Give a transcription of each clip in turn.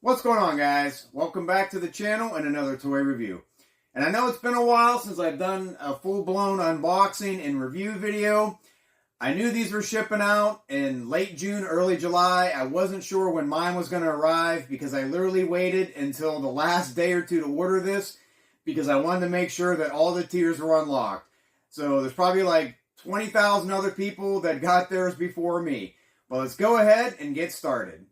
What's going on, guys? Welcome back to the channel and another toy review. And I know it's been a while since I've done a full-blown unboxing and review video. I knew these were shipping out in late June, early July. I wasn't sure when mine was going to arrive because I literally waited until the last day or two to order this because I wanted to make sure that all the tiers were unlocked. So there's probably like 20,000 other people that got theirs before me. But let's go ahead and get started.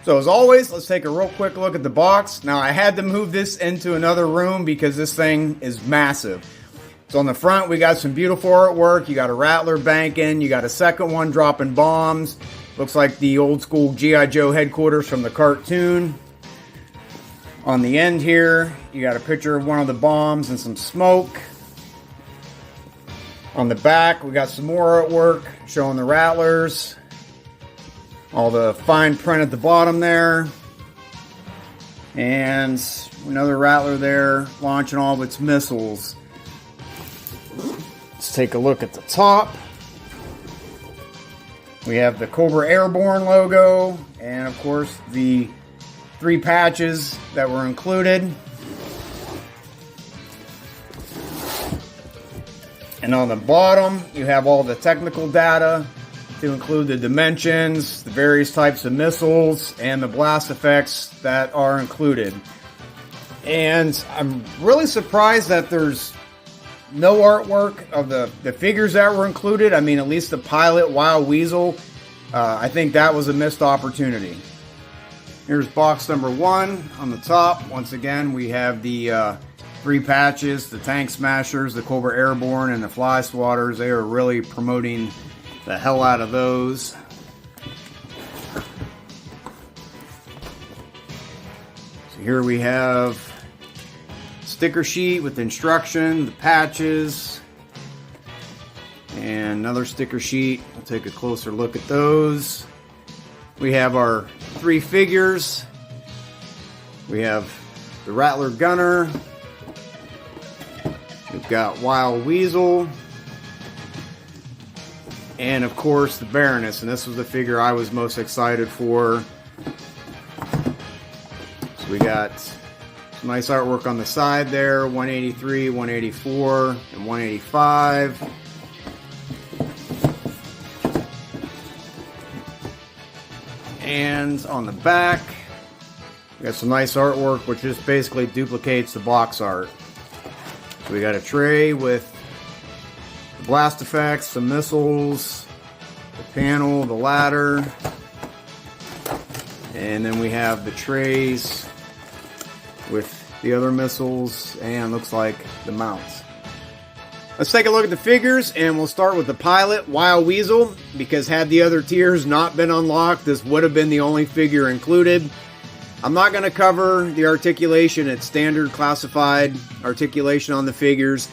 So as always, let's take a real quick look at the box. Now I had to move this into another room because this thing is massive. So on the front we got some beautiful artwork. You got a Rattler banking, you got a second one dropping bombs. Looks like the old school G.I. Joe headquarters from the cartoon. On the end here, you got a picture of one of the bombs and some smoke. On the back, we got some more artwork showing the Rattlers. All the fine print at the bottom there. And another Rattler there launching all of its missiles. Let's take a look at the top. We have the Cobra Airborne logo. And of course the 3 patches that were included. And on the bottom you have all the technical data, to include the dimensions, the various types of missiles, and the blast effects that are included. And I'm really surprised that there's no artwork of the figures that were included. I mean, at least the pilot, Wild Weasel. I think that was a missed opportunity. Here's box number 1 on the top. Once again, we have the 3 patches, the Tank Smashers, the Cobra Airborne, and the Fly Swatters. They are really promoting the hell out of those. So here we have sticker sheet with instruction, the patches, and another sticker sheet. We'll take a closer look at those. We have our 3 figures. We have the Rattler Gunner. We've got Wild Weasel. And of course the Baroness, and this was the figure I was most excited for. So we got some nice artwork on the side there, 183, 184, and 185. And on the back, we got some nice artwork which just basically duplicates the box art. So we got a tray with blast effects, some missiles, the panel, the ladder, and then we have the trays with the other missiles and looks like the mounts. Let's take a look at the figures, and we'll start with the pilot, Wild Weasel, because had the other tiers not been unlocked, this would have been the only figure included. I'm not going to cover the articulation. It's standard classified articulation on the figures.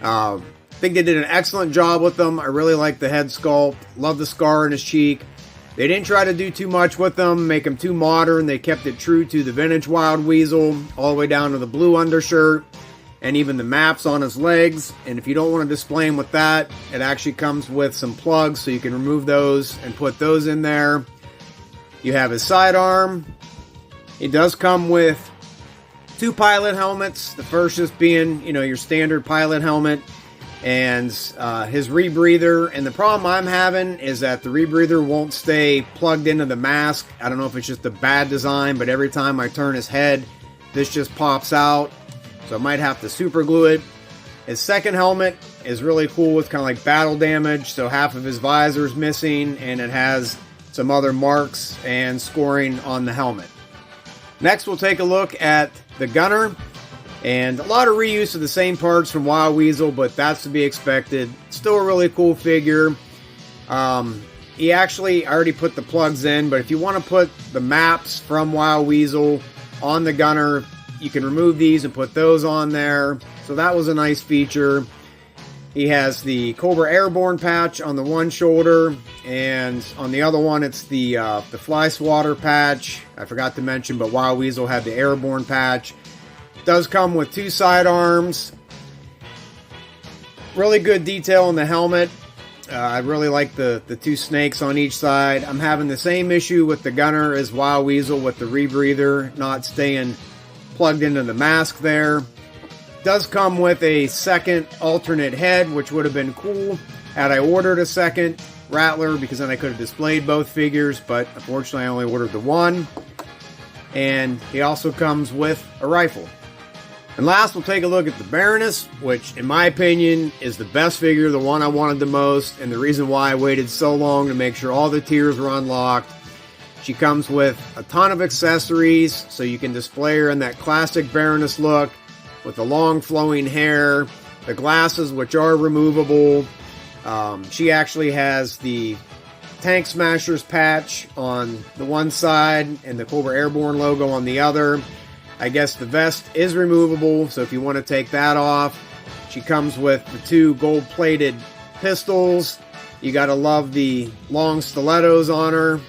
I think they did an excellent job with them. I really like the head sculpt. Love the scar in his cheek. They didn't try to do too much with them, make them too modern. They kept it true to the vintage Wild Weasel, all the way down to the blue undershirt, and even the maps on his legs. And if you don't want to display him with that, it actually comes with some plugs, so you can remove those and put those in there. You have his sidearm. It does come with 2 pilot helmets. The first just being, your standard pilot helmet, and his rebreather. And the problem I'm having is that the rebreather won't stay plugged into the mask. I don't know if it's just a bad design, but every time I turn his head, this just pops out. So I might have to super glue it. His second helmet is really cool with kind of like battle damage. So half of his visor is missing, and it has some other marks and scoring on the helmet. Next, we'll take a look at the Gunner. And a lot of reuse of the same parts from Wild Weasel, but that's to be expected. Still a really cool figure. He actually, I already put the plugs in, but if you want to put the maps from Wild Weasel on the Gunner, you can remove these and put those on there. So that was a nice feature. He has the Cobra Airborne patch on the one shoulder, and on the other one it's the Fly Swatter patch. I forgot to mention, but Wild Weasel had the Airborne patch. Does come with 2 sidearms. Really good detail in the helmet. I really like the two snakes on each side. I'm having the same issue with the Gunner as Wild Weasel with the rebreather not staying plugged into the mask there. Does come with a second alternate head, which would have been cool had I ordered a second Rattler, because then I could have displayed both figures, but unfortunately I only ordered the one. And he also comes with a rifle. And last, we'll take a look at the Baroness, which in my opinion is the best figure, the one I wanted the most, and the reason why I waited so long to make sure all the tiers were unlocked. She comes with a ton of accessories, so you can display her in that classic Baroness look with the long flowing hair, the glasses which are removable. She actually has the Tank Smashers patch on the one side and the Cobra Airborne logo on the other. I guess the vest is removable, so if you want to take that off. She comes with the two gold-plated pistols. You gotta love the long stilettos on her.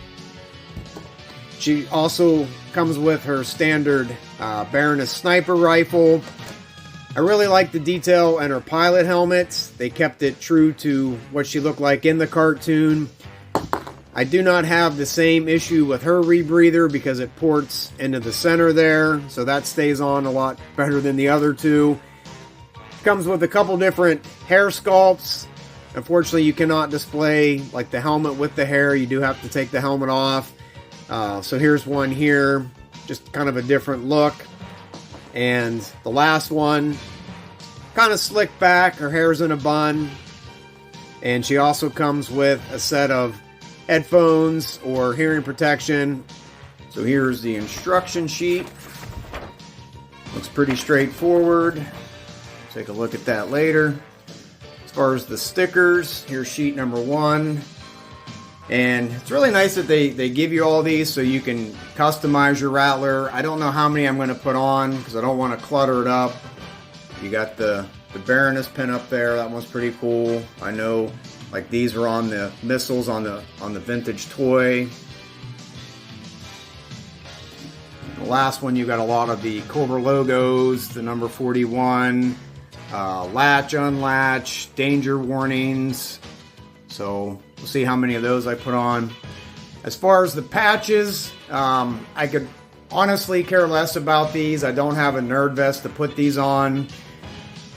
She also comes with her standard Baroness sniper rifle. I really like the detail in her pilot helmets. They kept it true to what she looked like in the cartoon. I do not have the same issue with her rebreather because it ports into the center there, so that stays on a lot better than the other two. Comes with a couple different hair sculpts. Unfortunately, you cannot display like the helmet with the hair. You do have to take the helmet off. So here's one here, just kind of a different look. And the last one, kind of slicked back, her hair's in a bun. And she also comes with a set of headphones or hearing protection. So here's the instruction sheet. Looks pretty straightforward. Take a look at that later. As far as the stickers, here's sheet number 1. And it's really nice that they give you all these so you can customize your Rattler. I don't know how many I'm going to put on because I don't want to clutter it up. You got the Baroness pin up there. That one's pretty cool. I know like these are on the missiles on the vintage toy. The last one, you got a lot of the Cobra logos, the number 41, latch, unlatch, danger warnings. So we'll see how many of those I put on. As far as the patches, I could honestly care less about these. I don't have a nerd vest to put these on.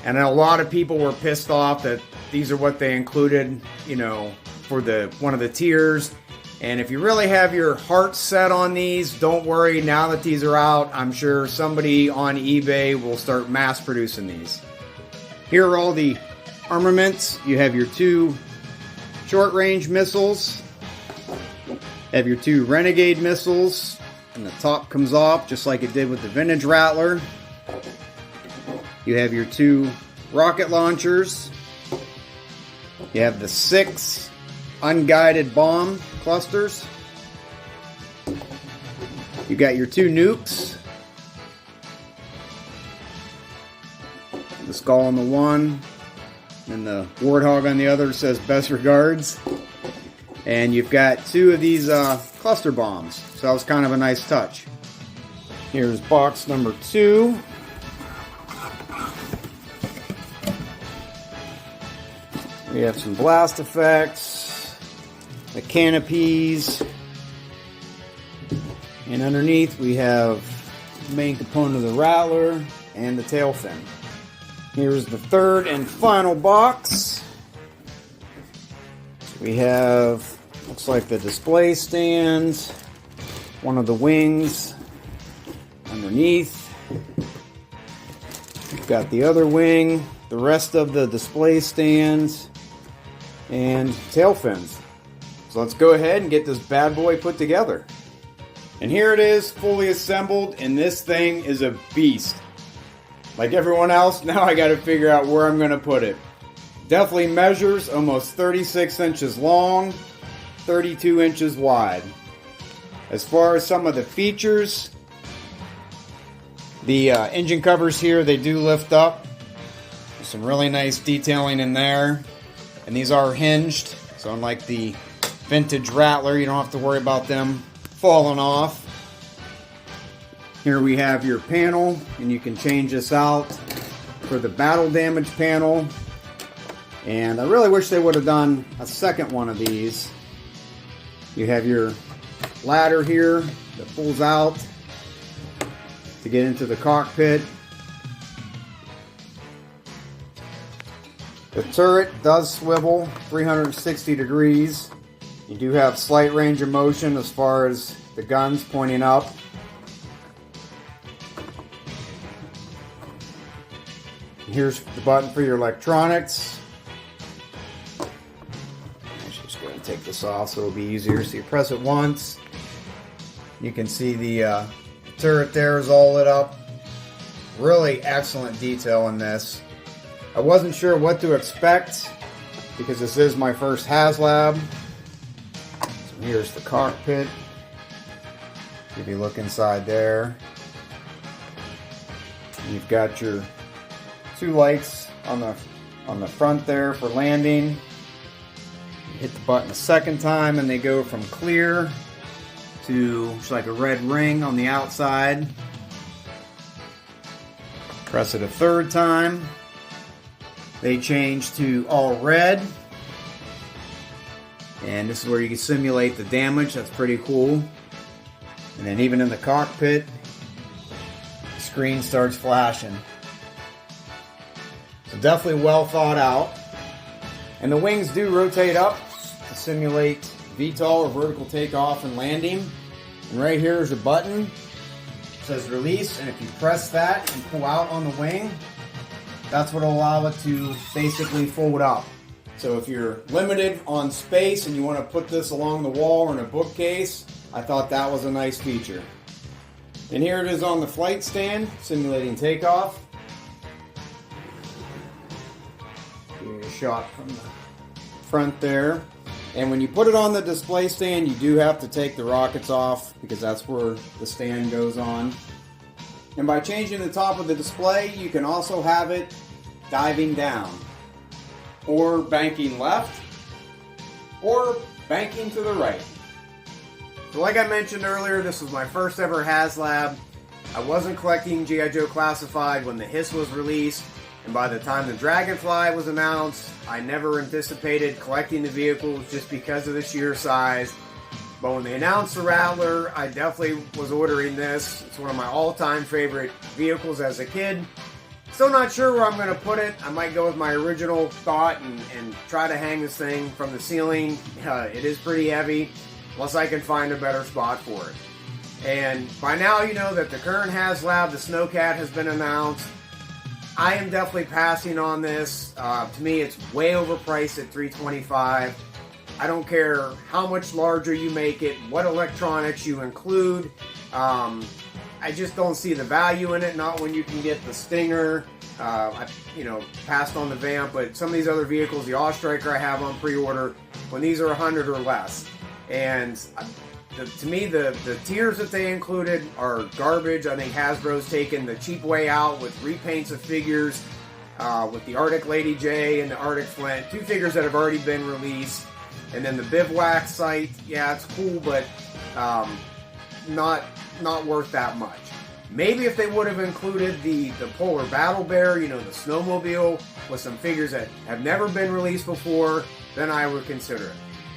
And a lot of people were pissed off that these are what they included, you know, for one of the tiers. And if you really have your heart set on these, don't worry. Now that these are out, I'm sure somebody on eBay will start mass producing these. Here are all the armaments. You have your two short-range missiles. Have your two Renegade missiles. And the top comes off just like it did with the vintage Rattler. You have your two rocket launchers. You have the 6 unguided bomb clusters. You got your 2 nukes. The skull on the one, and the warthog on the other says best regards. And you've got 2 of these cluster bombs. So that was kind of a nice touch. Here's box number 2. We have some blast effects, the canopies, and underneath we have the main component of the Rattler and the tail fin. Here's the third and final box. We have, looks like the display stand, one of the wings underneath. We've got the other wing, the rest of the display stands, and tail fins. So let's go ahead and get this bad boy put together. And here it is, fully assembled, and this thing is a beast. Like everyone else, now I gotta figure out where I'm gonna put it. Definitely measures almost 36 inches long, 32 inches wide. As far as some of the features, the engine covers here, they do lift up. There's some really nice detailing in there. And these are hinged, so unlike the vintage Rattler, you don't have to worry about them falling off. Here we have your panel, and you can change this out for the battle damage panel. And I really wish they would have done a second one of these. You have your ladder here that pulls out to get into the cockpit. The turret does swivel 360 degrees. You do have slight range of motion as far as the guns pointing up. Here's the button for your electronics. I'm just going to take this off so it'll be easier. So you press it once. You can see the turret there is all lit up. Really excellent detail in this. I wasn't sure what to expect because this is my first HASLAB. So here's the cockpit. If you look inside there, you've got your two lights on the front there for landing. You hit the button a second time and they go from clear to just like a red ring on the outside. Press it a third time. They change to all red. And this is where you can simulate the damage. That's pretty cool. And then even in the cockpit, the screen starts flashing. So definitely well thought out. And the wings do rotate up to simulate VTOL or vertical takeoff and landing. And right here is a button. It says release, and if you press that and pull out on the wing, that's what will allow it to basically fold up. So if you're limited on space and you want to put this along the wall or in a bookcase, I thought that was a nice feature. And here it is on the flight stand, simulating takeoff. Give you a shot from the front there. And when you put it on the display stand, you do have to take the rockets off because that's where the stand goes on. And by changing the top of the display, you can also have it diving down, or banking left, or banking to the right. So like I mentioned earlier, this was my first ever HASLAB. I wasn't collecting G.I. Joe Classified when the HISS was released, and by the time the Dragonfly was announced, I never anticipated collecting the vehicles just because of the sheer size. But when they announced the Rattler, I definitely was ordering this. It's one of my all-time favorite vehicles as a kid. Still not sure where I'm going to put it. I might go with my original thought and try to hang this thing from the ceiling. It is pretty heavy, unless I can find a better spot for it. And by now you know that the current HASLAB, the Snowcat, has been announced. I am definitely passing on this. To me, it's way overpriced at $325. I don't care how much larger you make it, what electronics you include. I just don't see the value in it. Not when you can get the Stinger. I passed on the Vamp, but some of these other vehicles, the Ostriker I have on pre-order, when these are 100 or less. And to me, the tiers that they included are garbage. I think Hasbro's taken the cheap way out with repaints of figures, with the Arctic Lady J and the Arctic Flint, two figures that have already been released. And then the Bivouac site, yeah, it's cool, but not worth that much. Maybe if they would have included the Polar Battle Bear, the snowmobile, with some figures that have never been released before, then I would consider it.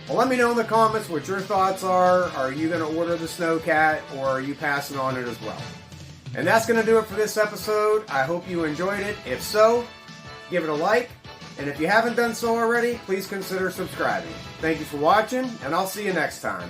Well, let me know in the comments what your thoughts are. Are you going to order the Snowcat, or are you passing on it as well? And that's going to do it for this episode. I hope you enjoyed it. If so, give it a like. And if you haven't done so already, please consider subscribing. Thank you for watching, and I'll see you next time.